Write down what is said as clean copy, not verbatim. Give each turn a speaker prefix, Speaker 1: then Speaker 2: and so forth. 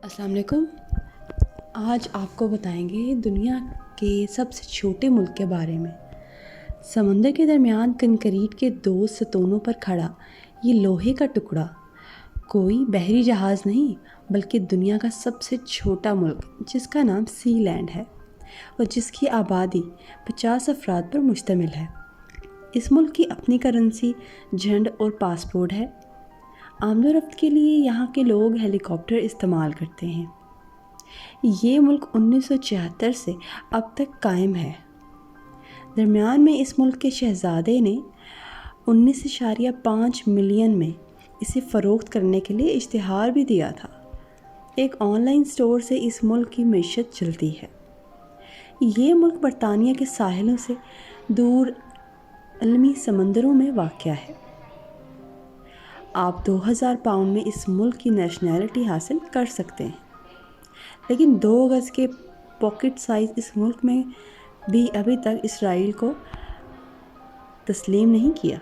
Speaker 1: السلام علیکم۔ آج آپ کو بتائیں گے دنیا کے سب سے چھوٹے ملک کے بارے میں۔ سمندر کے درمیان کنکریٹ کے 2 ستونوں پر کھڑا یہ لوہے کا ٹکڑا کوئی بحری جہاز نہیں بلکہ دنیا کا سب سے چھوٹا ملک جس کا نام سی لینڈ ہے اور جس کی آبادی 50 افراد پر مشتمل ہے۔ اس ملک کی اپنی کرنسی، جھنڈ اور پاسپورٹ ہے۔ آمد و رفت کے لیے یہاں کے لوگ ہیلی کاپٹر استعمال کرتے ہیں۔ یہ ملک 1976 سے اب تک قائم ہے۔ درمیان میں اس ملک کے شہزادے نے 19.5 ملین میں اسے فروخت کرنے کے لیے اشتہار بھی دیا تھا۔ ایک آن لائن سٹور سے اس ملک کی معیشت چلتی ہے۔ یہ ملک برطانیہ کے ساحلوں سے دور عالمی سمندروں میں واقع ہے۔ آپ 2000 پاؤنڈ میں اس ملک کی نیشنلٹی حاصل کر سکتے ہیں، لیکن 2 گز کے پاکٹ سائز اس ملک میں بھی ابھی تک اسرائیل کو تسلیم نہیں کیا۔